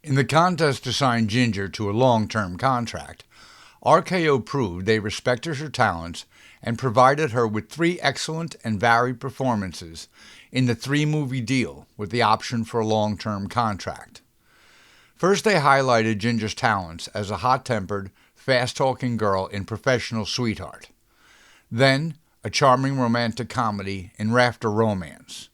In the contest to sign Ginger to a long-term contract, RKO proved they respected her talents and provided her with 3 excellent and varied performances in the 3-movie deal with the option for a long-term contract. First, they highlighted Ginger's talents as a hot-tempered, fast-talking girl in Professional Sweetheart. Then, a charming romantic comedy in Rafter Romance.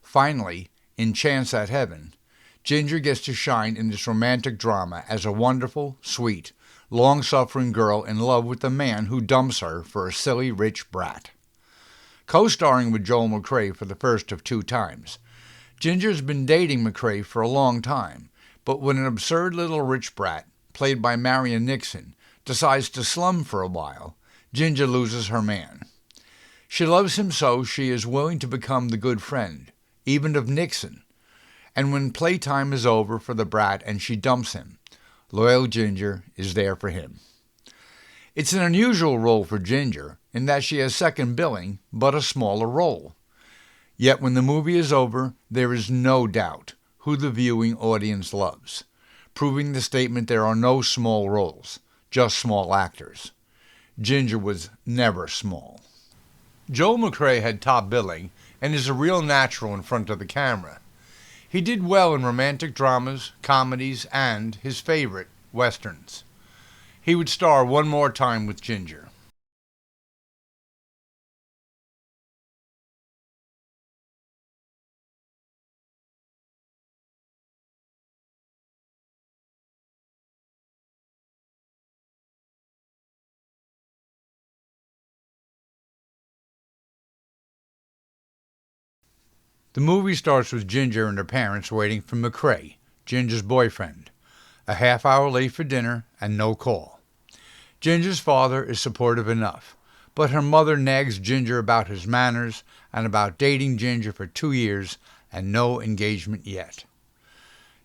Finally, in Chance at Heaven, Ginger gets to shine in this romantic drama as a wonderful, sweet, long-suffering girl in love with a man who dumps her for a silly rich brat. Co-starring with Joel McCrea for the first of 2 times, Ginger's been dating McCrae for a long time, but when an absurd little rich brat, played by Marian Nixon, decides to slum for a while, Ginger loses her man. She loves him so she is willing to become the good friend, even of Nixon. And when playtime is over for the brat and she dumps him, loyal Ginger is there for him. It's an unusual role for Ginger in that she has second billing, but a smaller role. Yet when the movie is over, there is no doubt who the viewing audience loves, proving the statement there are no small roles, just small actors. Ginger was never small. Joel McCrea had top billing and is a real natural in front of the camera. He did well in romantic dramas, comedies, and, his favorite, westerns. He would star one more time with Ginger. The movie starts with Ginger and her parents waiting for McCrae, Ginger's boyfriend, a half hour late for dinner and no call. Ginger's father is supportive enough, but her mother nags Ginger about his manners and about dating Ginger for 2 years and no engagement yet.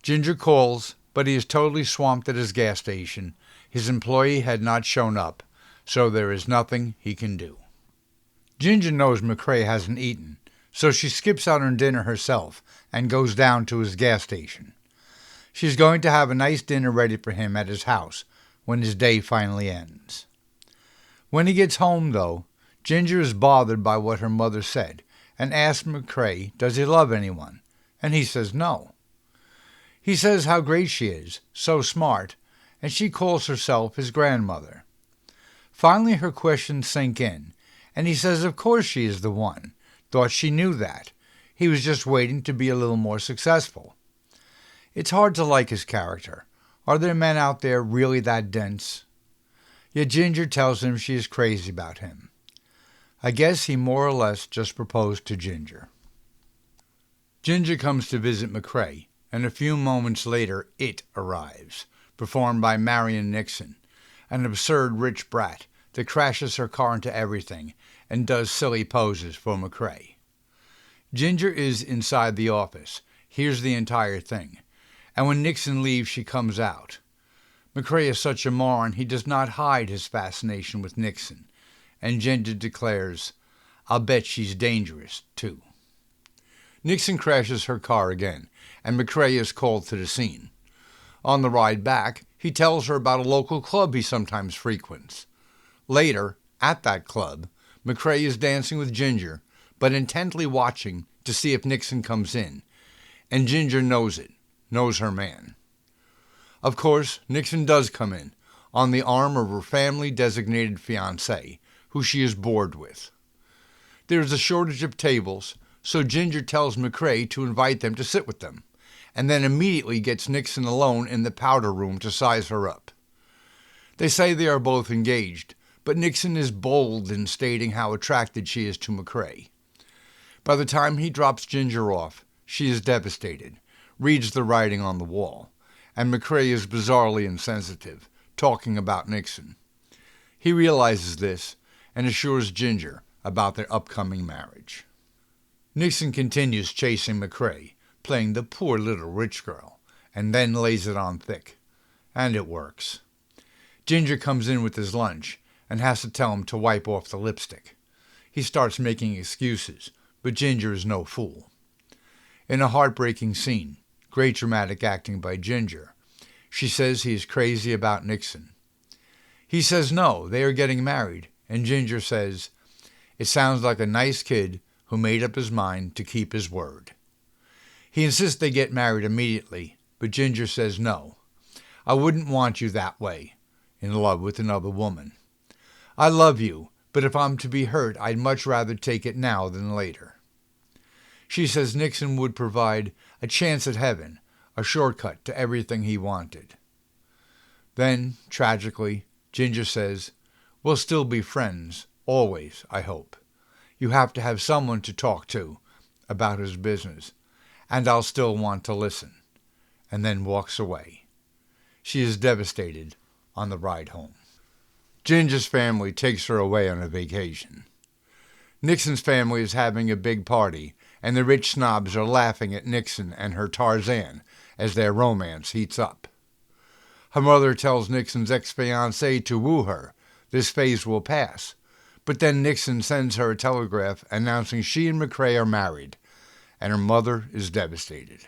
Ginger calls, but he is totally swamped at his gas station. His employee had not shown up, so there is nothing he can do. Ginger knows McCrae hasn't eaten, so she skips out on dinner herself and goes down to his gas station. She's going to have a nice dinner ready for him at his house when his day finally ends. When he gets home, though, Ginger is bothered by what her mother said and asks McCrae, does he love anyone? And he says no. He says how great she is, so smart, and she calls herself his grandmother. Finally her questions sink in, and he says of course she is the one. Thought she knew that. He was just waiting to be a little more successful. It's hard to like his character. Are there men out there really that dense? Yet Ginger tells him she is crazy about him. I guess he more or less just proposed to Ginger. Ginger comes to visit McCrae, and a few moments later It arrives, performed by Marian Nixon, an absurd rich brat that crashes her car into everything and does silly poses for McCrae. Ginger is inside the office, hears the entire thing, and when Nixon leaves she comes out. McCrae is such a moron he does not hide his fascination with Nixon, and Ginger declares, I'll bet she's dangerous, too. Nixon crashes her car again, and McCrae is called to the scene. On the ride back, he tells her about a local club he sometimes frequents. Later, at that club, McCrae is dancing with Ginger, but intently watching to see if Nixon comes in, and Ginger knows it, knows her man. Of course, Nixon does come in, on the arm of her family-designated fiancé, who she is bored with. There is a shortage of tables, so Ginger tells McCrae to invite them to sit with them, and then immediately gets Nixon alone in the powder room to size her up. They say they are both engaged, but Nixon is bold in stating how attracted she is to McCrae. By the time he drops Ginger off, she is devastated, reads the writing on the wall, and McCrae is bizarrely insensitive, talking about Nixon. He realizes this and assures Ginger about their upcoming marriage. Nixon continues chasing McCrae, playing the poor little rich girl, and then lays it on thick. And it works. Ginger comes in with his lunch and has to tell him to wipe off the lipstick. He starts making excuses, but Ginger is no fool. In a heartbreaking scene, great dramatic acting by Ginger, She says he is crazy about Nixon. He says no, they are getting married, and Ginger says, it sounds like a nice kid who made up his mind to keep his word. He insists they get married immediately, but Ginger says no. I wouldn't want you that way, in love with another woman. I love you, but if I'm to be hurt, I'd much rather take it now than later. She says Nixon would provide a chance at heaven, a shortcut to everything he wanted. Then, tragically, Ginger says, we'll still be friends, always, I hope. You have to have someone to talk to about his business, and I'll still want to listen, and then walks away. She is devastated on the ride home. Ginger's family takes her away on a vacation. Nixon's family is having a big party, and the rich snobs are laughing at Nixon and her Tarzan as their romance heats up. Her mother tells Nixon's ex-fiancé to woo her. This phase will pass. But then Nixon sends her a telegraph announcing she and McCrae are married, and her mother is devastated.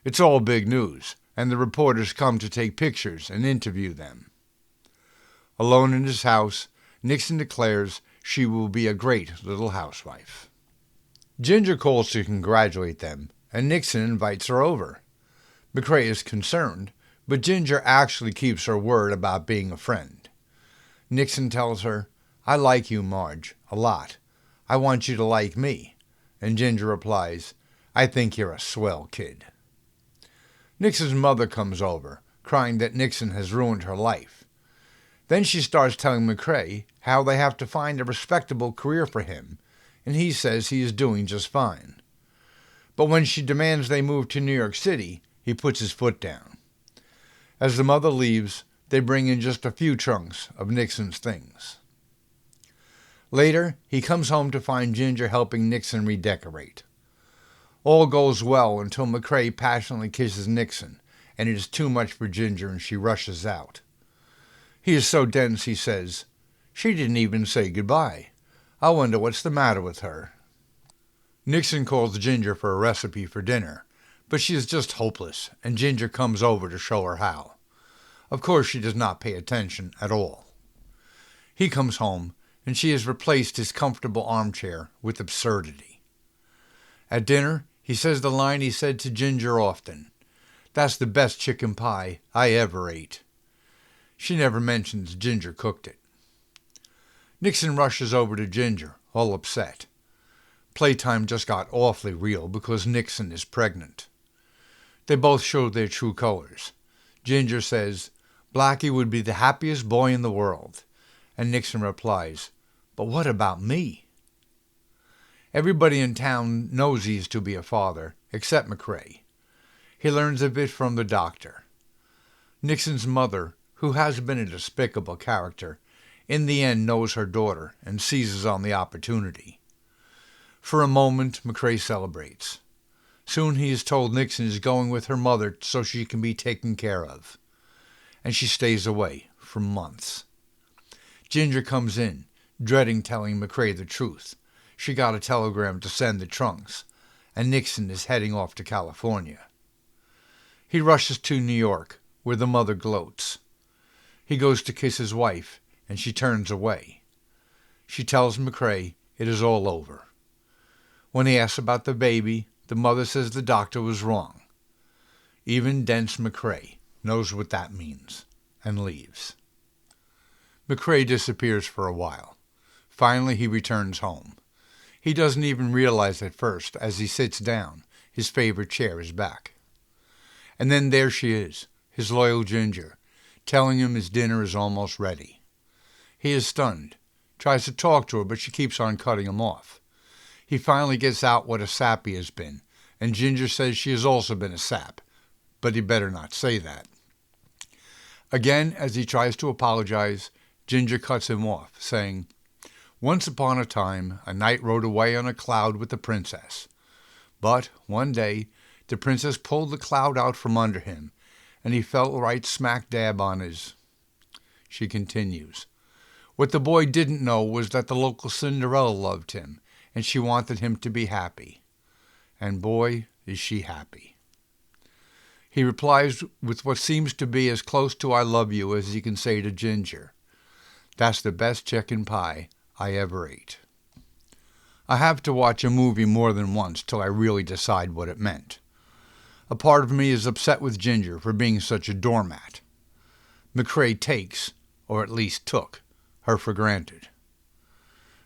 It's all big news, and the reporters come to take pictures and interview them. Alone in his house, Nixon declares she will be a great little housewife. Ginger calls to congratulate them, and Nixon invites her over. McCrae is concerned, but Ginger actually keeps her word about being a friend. Nixon tells her, I like you, Marge, a lot. I want you to like me. And Ginger replies, I think you're a swell kid. Nixon's mother comes over, crying that Nixon has ruined her life. Then she starts telling McCrae how they have to find a respectable career for him, and he says he is doing just fine. But when she demands they move to New York City, he puts his foot down. As the mother leaves, they bring in just a few trunks of Nixon's things. Later, he comes home to find Ginger helping Nixon redecorate. All goes well until McCrae passionately kisses Nixon, and it is too much for Ginger and she rushes out. He is so dense, he says, she didn't even say goodbye. I wonder what's the matter with her. Nixon calls Ginger for a recipe for dinner, but she is just hopeless, and Ginger comes over to show her how. Of course, she does not pay attention at all. He comes home, and she has replaced his comfortable armchair with absurdity. At dinner, he says the line he said to Ginger often, "That's the best chicken pie I ever ate." She never mentions Ginger cooked it. Nixon rushes over to Ginger, all upset. Playtime just got awfully real because Nixon is pregnant. They both show their true colors. Ginger says, Blackie would be the happiest boy in the world. And Nixon replies, but what about me? Everybody in town knows he's to be a father, except McCrae. He learns of it from the doctor. Nixon's mother, who has been a despicable character, in the end knows her daughter and seizes on the opportunity. For a moment, McCrae celebrates. Soon he is told Nixon is going with her mother so she can be taken care of. And she stays away for months. Ginger comes in, dreading telling McCrae the truth. She got a telegram to send the trunks, and Nixon is heading off to California. He rushes to New York, where the mother gloats. He goes to kiss his wife, and she turns away. She tells McCrae it is all over. When he asks about the baby, the mother says the doctor was wrong. Even dense McCrae knows what that means, and leaves. McCrae disappears for a while. Finally, he returns home. He doesn't even realize at first, as he sits down, his favorite chair is back. And then there she is, his loyal Ginger, telling him his dinner is almost ready. He is stunned, tries to talk to her, but she keeps on cutting him off. He finally gets out what a sap he has been, and Ginger says she has also been a sap, but he better not say that. Again, as he tries to apologize, Ginger cuts him off, saying, Once upon a time, a knight rode away on a cloud with the princess. But one day, the princess pulled the cloud out from under him, and he fell right smack dab on his... She continues. What the boy didn't know was that the local Cinderella loved him, and she wanted him to be happy. And boy, is she happy. He replies with what seems to be as close to I love you as he can say to Ginger. That's the best chicken pie I ever ate. I have to watch a movie more than once till I really decide what it meant. A part of me is upset with Ginger for being such a doormat. McCrae takes, or at least took, her for granted.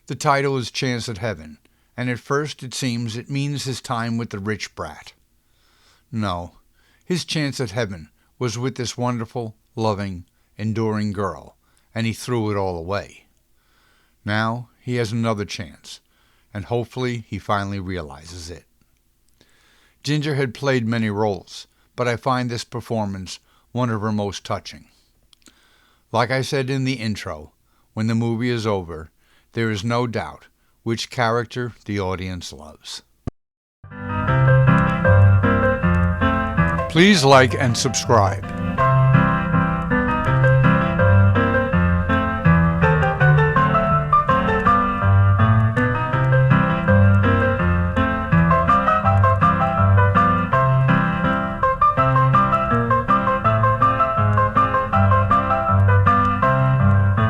The title is Chance at Heaven, and at first it seems it means his time with the rich brat. No, his chance at heaven was with this wonderful, loving, enduring girl, and he threw it all away. Now he has another chance, and hopefully he finally realizes it. Ginger had played many roles, but I find this performance one of her most touching. Like I said in the intro, when the movie is over, there is no doubt which character the audience loves. Please like and subscribe.